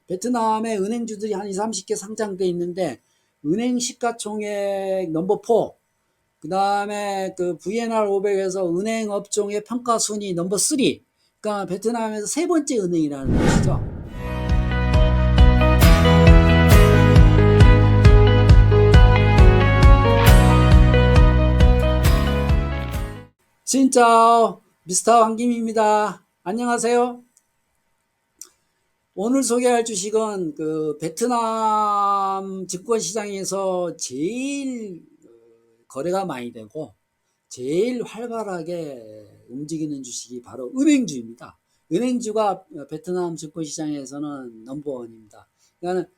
베트남의 은행주들이 한 20, 30개 상장돼 있는데 은행 시가총액 넘버 4, 그 다음에 그 VNR 500에서 은행 업종의 평가 순위 넘버 3, 그러니까 베트남에서 세 번째 은행이라는 뜻이죠. 진짜 미스터 왕김입니다. 안녕하세요. 오늘 소개할 주식은 그 베트남 증권시장에서 제일 거래가 많이 되고 제일 활발하게 움직이는 주식이 바로 은행주입니다. 은행주가 베트남 증권시장에서는 넘버원입니다. 그러니까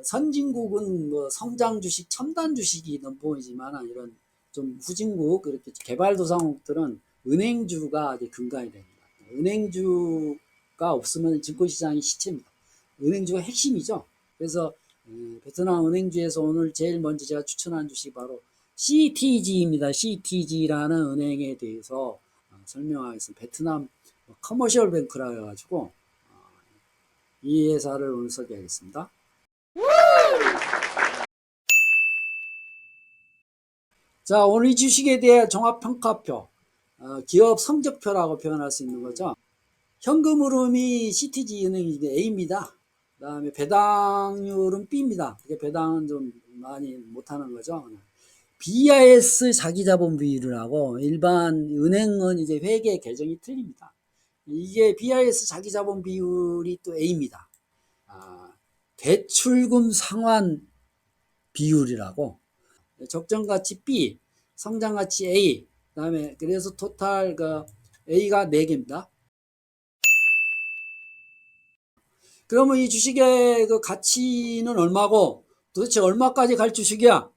선진국은 뭐 성장 주식, 첨단 주식이 넘버원이지만 이런 좀 후진국, 그렇게 개발도상국들은 은행주가 근간이 됩니다. 은행주가 없으면 증권시장이 시체입니다. 은행주가 핵심이죠. 그래서 베트남 은행주에서 오늘 제일 먼저 제가 추천한 주식이 바로 CTG입니다. CTG라는 은행에 대해서 설명하겠습니다. 베트남 커머셜 뱅크라 해가지고 이 회사를 오늘 소개하겠습니다. 자, 오늘 이 주식에 대해 종합평가표, 기업 성적표라고 표현할 수 있는 거죠. 현금 흐름이 CTG 은행이 A입니다. 그 다음에 배당률은 B입니다. 배당은 좀 많이 못하는 거죠. BIS 자기자본 비율을 하고 일반 은행은 이제 회계 계정이 틀립니다. 이게 BIS 자기자본 비율이 또 A입니다. 대출금 상환 비율이라고 적정가치 B, 성장가치 A, 그다음에 그래서 토탈 그 A가 4개입니다. 그러면 이 주식의 그 가치는 얼마고 도대체 얼마까지 갈 주식이야?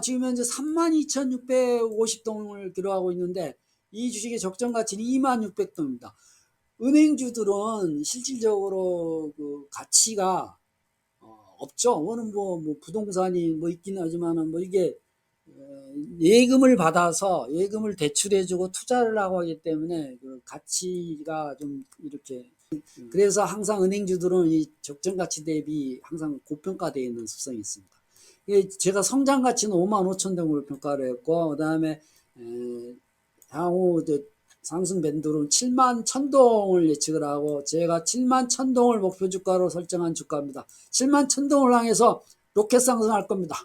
지금 현재 32,650동을 기록하고 있는데 이 주식의 적정 가치는 26,600동입니다. 은행주들은 실질적으로 그 가치가 없죠. 그거는 뭐 부동산이 뭐 있긴 하지만은 뭐 이게 예금을 받아서 예금을 대출해주고 투자를 하고 하기 때문에 그 가치가 좀 이렇게 그래서 항상 은행주들은 이 적정 가치 대비 항상 고평가되어 있는 습성이 있습니다. 제가 성장 가치는 55,000동으로 평가를 했고, 그 다음에 향후 상승 밴드로는 71,000동을 예측을 하고, 제가 71,000동을 목표 주가로 설정한 주가입니다. 71,000동을 향해서 로켓 상승할 겁니다.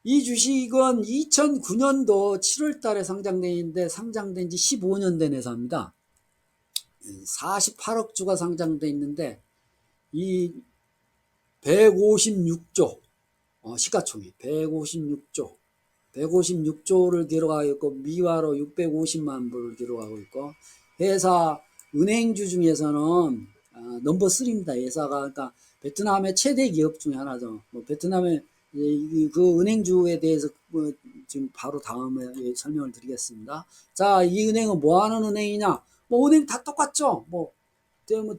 이 주식은 2009년도 7월 달에 상장되어 있는데 상장된 지 15년 된 회사입니다. 48억 주가 상장되어 있는데 이 156조 시가총액 156조를 기록하고 있고 미화로 650만 불을 기록하고 있고 회사 은행주 중에서는 넘버 3입니다. 회사가 그러니까 베트남의 최대 기업 중에 하나죠. 뭐 베트남의 그 은행주에 대해서 지금 바로 다음에 설명을 드리겠습니다. 자, 이 은행은 뭐 하는 은행이냐? 뭐 은행 다 똑같죠. 뭐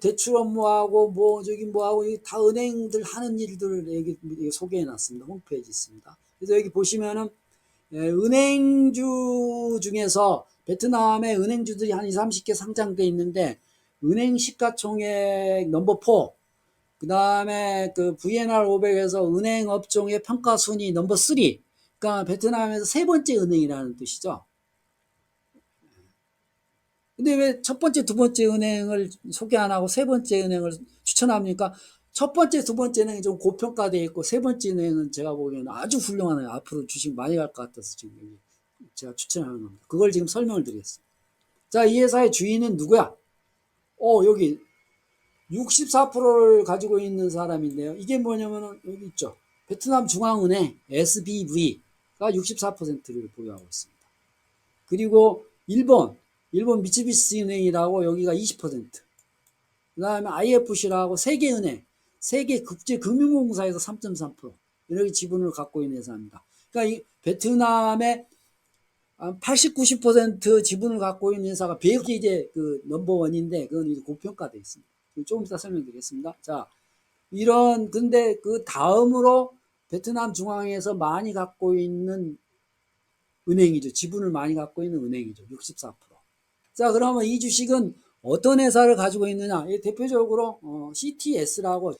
대출 업무하고 뭐 저기 뭐하고 다 은행들 하는 일들을 여기 소개해 놨습니다. 홈페이지 있습니다. 그래서 여기 보시면은 은행주 중에서 베트남의 은행주들이 한 20, 30개 상장돼 있는데 은행 시가총액 넘버 4, 그 다음에 그 VNR 500에서 은행 업종의 평가 순위 넘버 3, 그러니까 베트남에서 세 번째 은행이라는 뜻이죠. 근데 왜 첫 번째, 두 번째 은행을 소개 안 하고 세 번째 은행을 추천합니까? 첫 번째, 두 번째 은행이 좀 고평가되어 있고 세 번째 은행은 제가 보기에는 아주 훌륭하네요. 앞으로 주식 많이 갈 것 같아서 지금 제가 추천하는 겁니다. 그걸 지금 설명을 드리겠습니다. 자, 이 회사의 주인은 누구야? 여기 64%를 가지고 있는 사람인데요. 이게 뭐냐면은 여기 있죠. 베트남 중앙은행 SBV가 64%를 보유하고 있습니다. 그리고 일본 미쓰비시 은행이라고 여기가 20%. 그 다음에 IFC라고 세계은행, 세계국제금융공사에서 3.3% 이렇게 지분을 갖고 있는 회사입니다. 그러니까 이 베트남의 80, 90% 지분을 갖고 있는 회사가 배역이 이제 그 넘버원인데 그건 이제 고평가되어 있습니다. 조금 이따 설명드리겠습니다. 자, 근데 그 다음으로 베트남 중앙에서 많이 갖고 있는 은행이죠. 지분을 많이 갖고 있는 은행이죠. 64%. 자, 그러면 이 주식은 어떤 회사를 가지고 있느냐? 대표적으로 CTS라고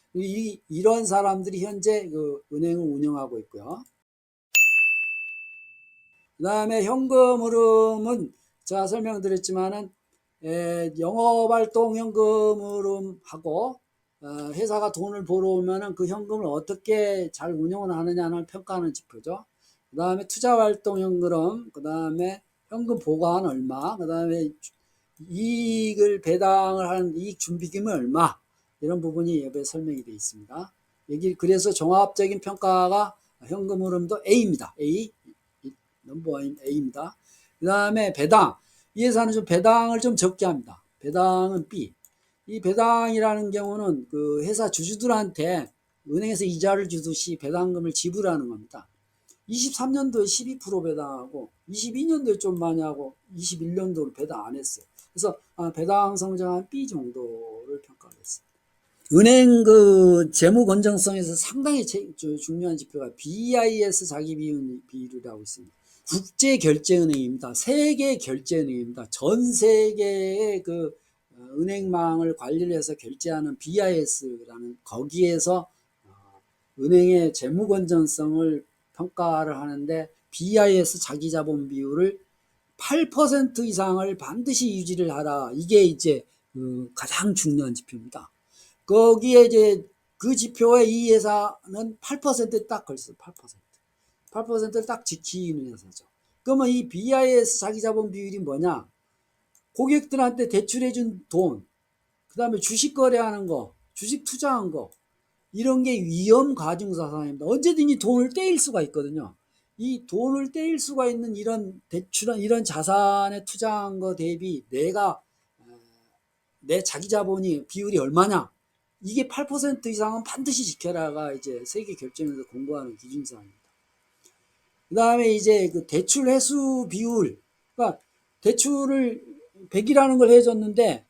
이런 사람들이 현재 그 은행을 운영하고 있고요. 그 다음에 현금 흐름은 제가 설명드렸지만은 영업활동 현금 흐름하고 회사가 돈을 벌어오면은 그 현금을 어떻게 잘 운영을 하느냐를 평가하는 지표죠. 그 다음에 투자활동 현금, 그 다음에 현금 보관 얼마, 그 다음에 이익을 배당을 하는 이익 준비금이 얼마, 이런 부분이 옆에 설명이 되어 있습니다. 여기 그래서 종합적인 평가가 현금 흐름도 A입니다. A 넘버원 A입니다. 그 다음에 배당. 이 회사는 좀 배당을 좀 적게 합니다. 배당은 B. 이 배당이라는 경우는 그 회사 주주들한테 은행에서 이자를 주듯이 배당금을 지불하는 겁니다. 23년도에 12% 배당하고 22년도에 좀 많이 하고 21년도를 배당 안 했어요. 그래서 배당 성장한 B 정도를 평가했습니다. 은행 그 재무 건전성에서 상당히 중요한 지표가 BIS 자기 비율이라고 있습니다. 국제 결제은행입니다. 세계 결제은행입니다. 전 세계의 그 은행망을 관리를 해서 결제하는 BIS라는 거기에서 은행의 재무 건전성을 평가를 하는데 BIS 자기 자본 비율을 8% 이상을 반드시 유지를 하라. 이게 이제 가장 중요한 지표입니다. 거기에 이제 그 지표에 이 회사는 8%에 딱 걸렸어요. 8%. 8%를 딱 지키는 회사죠. 그러면 이 BIS 자기 자본 비율이 뭐냐? 고객들한테 대출해준 돈, 그 다음에 주식 거래하는 거, 주식 투자한 거, 이런 게 위험 가중자산입니다. 언제든지 돈을 떼일 수가 있거든요. 이 돈을 떼일 수가 있는 이런 대출한 이런 자산에 투자한 거 대비 내가 내 자기 자본이 비율이 얼마냐? 이게 8% 이상은 반드시 지켜라가 이제 세계 결정에서 공부하는 기준사항입니다. 그 다음에 이제 그 대출 회수 비율, 그러니까 대출을 100이라는 걸 해줬는데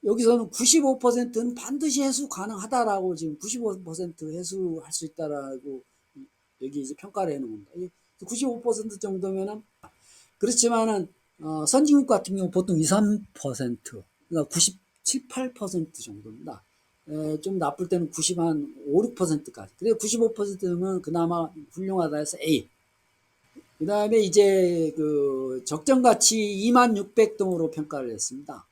여기서는 95%는 반드시 회수 가능하다라고 지금 95% 회수할 수 있다라고 여기 이제 평가를 해놓은 겁니다. 95% 정도면은 그렇지만은 선진국 같은 경우 보통 2, 3%, 그러니까 97, 8% 정도입니다. 좀 나쁠 때는 90, 한 5, 6%까지. 그래서 95%면 그나마 훌륭하다 해서 A. 그 다음에 이제 그 적정가치 2600동으로 평가를 했습니다.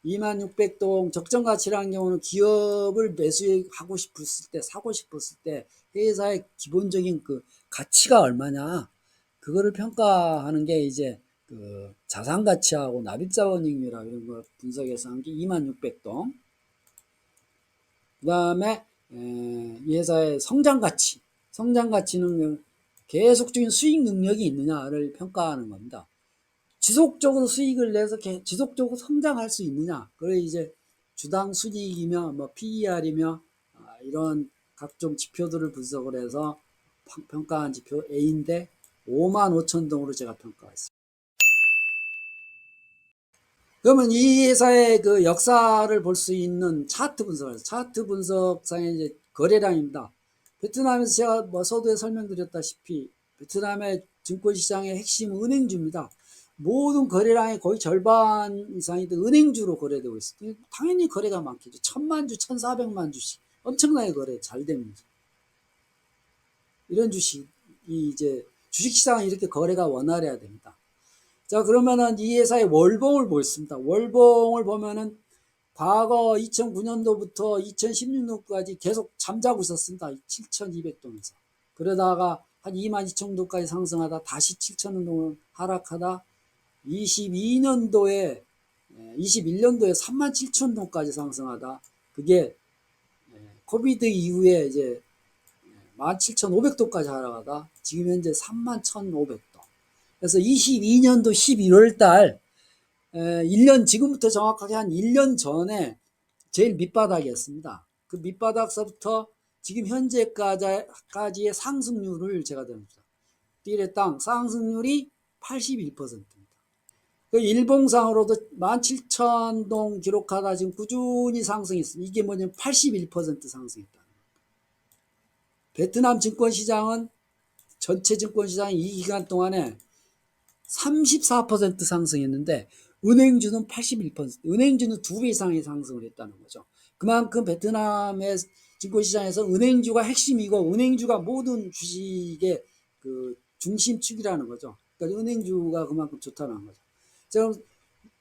2600동 적정가치라는 경우는 기업을 매수하고 싶었을 때, 사고 싶었을 때 회사의 기본적인 그 가치가 얼마냐, 그거를 평가하는 게 이제 그 자산가치하고 납입자본익률 이런 거 분석해서 한 게 2600동. 그 다음에 이 회사의 성장가치, 성장가치는 계속적인 수익 능력이 있느냐를 평가하는 겁니다. 지속적으로 수익을 내서 지속적으로 성장할 수 있느냐. 그래 이제 주당 순이익이며 뭐 PER이며 이런 각종 지표들을 분석을 해서 평가한 지표 A인데 55,000동으로 제가 평가했습니다. 그러면 이 회사의 그 역사를 볼 수 있는 차트 분석을, 차트 분석상의 이제 거래량입니다. 베트남에서 제가 뭐 서두에 설명드렸다시피 베트남의 증권시장의 핵심 은행주입니다. 모든 거래량의 거의 절반 이상이 은행주로 거래되고 있습니다. 당연히 거래가 많겠죠. 1000만 주, 1400만 주씩 엄청나게 거래 잘 됩니다. 이런 주식이 이제 주식시장은 이렇게 거래가 원활해야 됩니다. 자, 그러면은 이 회사의 월봉을 보겠습니다. 월봉을 보면은 과거 2009년도부터 2016년도까지 계속 잠자고 있었습니다. 7,200동에서. 그러다가 한 22,000도까지 상승하다 다시 7,000동 하락하다 22년도에 21년도에 37,000동까지 상승하다 그게 코비드 이후에 이제 17,500도까지 하락하다 지금 현재 31,500도. 그래서 22년도 11월 달 1년 지금부터 정확하게 한 1년 전에 제일 밑바닥이었습니다. 그 밑바닥서부터 지금 현재까지의 상승률을 제가 드립니다. 띠레 땅 상승률이 81%입니다. 그 일봉상으로도 17,000동 기록하다 지금 꾸준히 상승했습니다. 이게 뭐냐면 81% 상승했다. 베트남 증권시장은 전체 증권시장이 이 기간 동안에 34% 상승했는데 은행주는 81%, 은행주는 2배 이상의 상승을 했다는 거죠. 그만큼 베트남의 증권시장에서 은행주가 핵심이고 은행주가 모든 주식의 그 중심축이라는 거죠. 그러니까 은행주가 그만큼 좋다는 거죠. 자,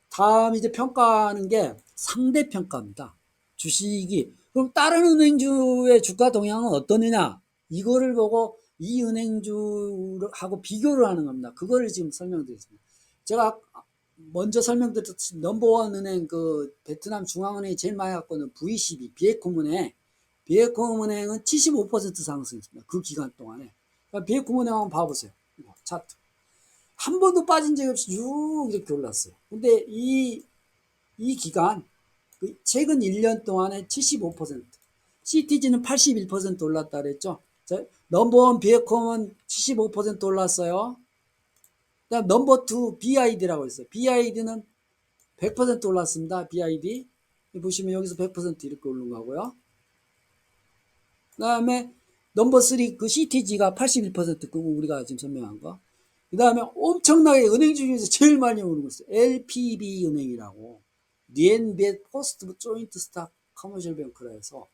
다음 이제 평가하는 게 상대 평가입니다. 주식이 그럼 다른 은행주의 주가 동향은 어떠느냐? 이거를 보고 이 은행주하고 비교를 하는 겁니다. 그거를 지금 설명드리겠습니다. 제가 먼저 설명드렸듯이 넘버원 은행 그 베트남 중앙은행이 제일 많이 갖고는 VCB 비에콤은행, 비에콤은행은 75% 상승했습니다. 그 기간 동안에. 그러니까 비에콤은행 한번 봐보세요. 차트. 한 번도 빠진 적이 없이 쭉 이렇게 올랐어요. 근데 이 기간, 최근 1년 동안에 75%, CTG는 81% 올랐다 그랬죠. 넘버원 비에콤은 75% 올랐어요. 그다음 넘버 2 BID라고 있어요. BID는 100% 올랐습니다. BID. 보시면 여기서 100% 이렇게 오른 거고요. 그 다음에 넘버 3 그 CTG가 81% 그거 우리가 지금 설명한 거. 그 다음에 엄청나게 은행 중에서 제일 많이 오는 거 있어요. LPB 은행이라고. 리엔비엣 포스트 조인트 스탁 커머셜 뱅크라 해서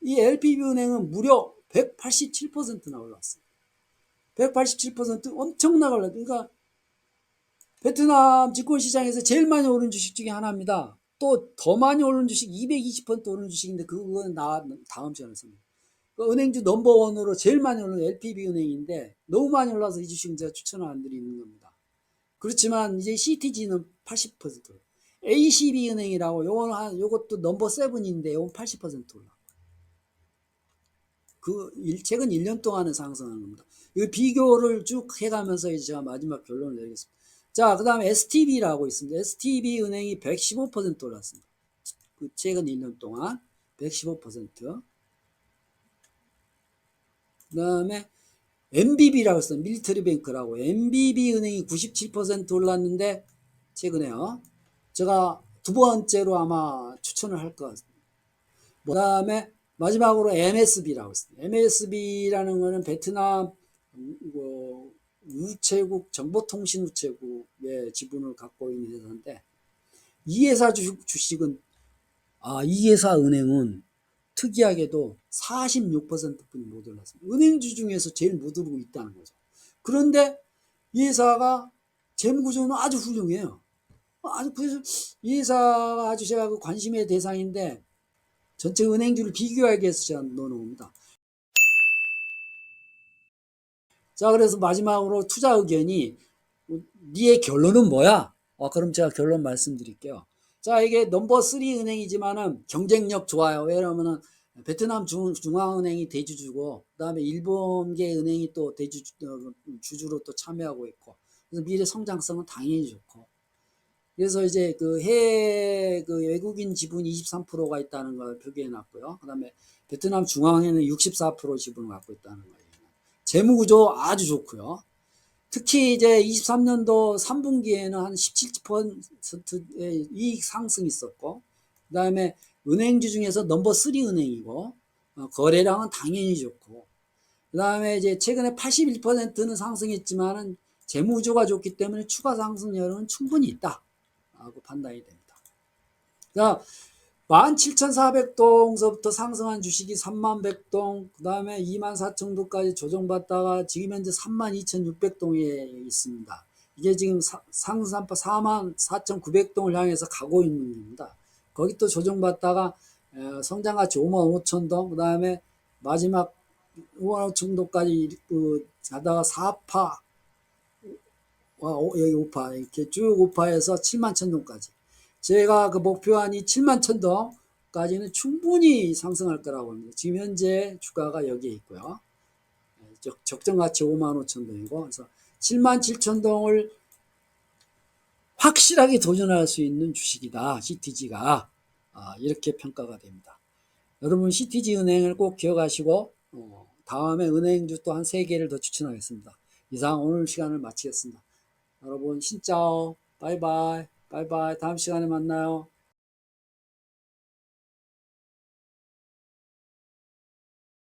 이 LPB 은행은 무려 187%나 올랐어요. 187% 엄청나게 올랐어요. 그러니까 베트남 증권시장에서 제일 많이 오른 주식 중에 하나입니다. 또 더 많이 오른 주식 220% 오른 주식인데 그거는 다음 시간에 씁니다. 그 은행주 넘버원으로 제일 많이 오른 LPB 은행인데 너무 많이 올라서 이 주식은 제가 추천을 안 드리는 겁니다. 그렇지만 이제 CTG는 80%, ACB 은행이라고 요것도 넘버 7인데 요건 80% 올라. 최근 1년 동안은 상승하는 겁니다. 이 비교를 쭉 해가면서 이제 제가 마지막 결론을 내리겠습니다. 자, 그 다음에 STB라고 있습니다. STB 은행이 115% 올랐습니다. 최근 1년 동안 115%. 그 다음에 MBB라고 있어요. 밀리터리 뱅크라고. MBB 은행이 97% 올랐는데, 최근에요. 제가 두 번째로 아마 추천을 할 것 같습니다. 그 다음에 마지막으로 MSB라고 있습니다. MSB라는 거는 베트남 우체국, 정보통신 우체국의 지분을 갖고 있는 회사인데, 이 회사 주식은, 이 회사 은행은 특이하게도 46%뿐이 못 올랐습니다. 은행주 중에서 제일 못 오르고 있다는 거죠. 그런데 이 회사가 재무구조는 아주 훌륭해요. 그래서 이 회사가 아주 제가 관심의 대상인데 전체 은행주를 비교하기 위해서 제가 넣어놓습니다. 자, 그래서 마지막으로 투자 의견이 니의 결론은 뭐야? 그럼 제가 결론 말씀드릴게요. 자, 이게 넘버 3 은행이지만은 경쟁력 좋아요. 왜냐면은 베트남 중앙은행이 대주주고, 그 다음에 일본계 은행이 또 주주로 또 참여하고 있고, 그래서 미래 성장성은 당연히 좋고, 그래서 이제 그 해외 그 외국인 지분이 23%가 있다는 걸 표기해 놨고요. 그 다음에 베트남 중앙에는 64% 지분을 갖고 있다는 거예요. 재무구조 아주 좋고요. 특히 이제 23년도 3분기에는 한 17%의 이익 상승이 있었고, 그 다음에 은행주 중에서 넘버 3 은행이고, 거래량은 당연히 좋고, 그 다음에 이제 최근에 81%는 상승했지만은 재무구조가 좋기 때문에 추가 상승률은 충분히 있다. 라고 판단이 됩니다. 자, 17,400동서부터 상승한 주식이 3100동, 그 다음에 24,000동까지 조정받다가 지금 현재 32,600동에 있습니다. 이게 지금 상승한파 44,900동을 향해서 가고 있는 겁니다. 거기 또 조정받다가 성장가치 55,000동, 그 다음에 마지막 55,000동까지 가다가 4파, 여기 5파, 이렇게 쭉 5파에서 71,000동까지. 제가 그 목표한이 71,000동까지는 충분히 상승할 거라고 합니다. 지금 현재 주가가 여기에 있고요. 적정가치 55,000동이고, 그래서 77,000동을 확실하게 도전할 수 있는 주식이다. CTG가. 이렇게 평가가 됩니다. 여러분 CTG 은행을 꼭 기억하시고, 다음에 은행주 또 한 3개를 더 추천하겠습니다. 이상 오늘 시간을 마치겠습니다. 여러분, 신짜오. 바이바이. 바이바이. 다음 시간에 만나요.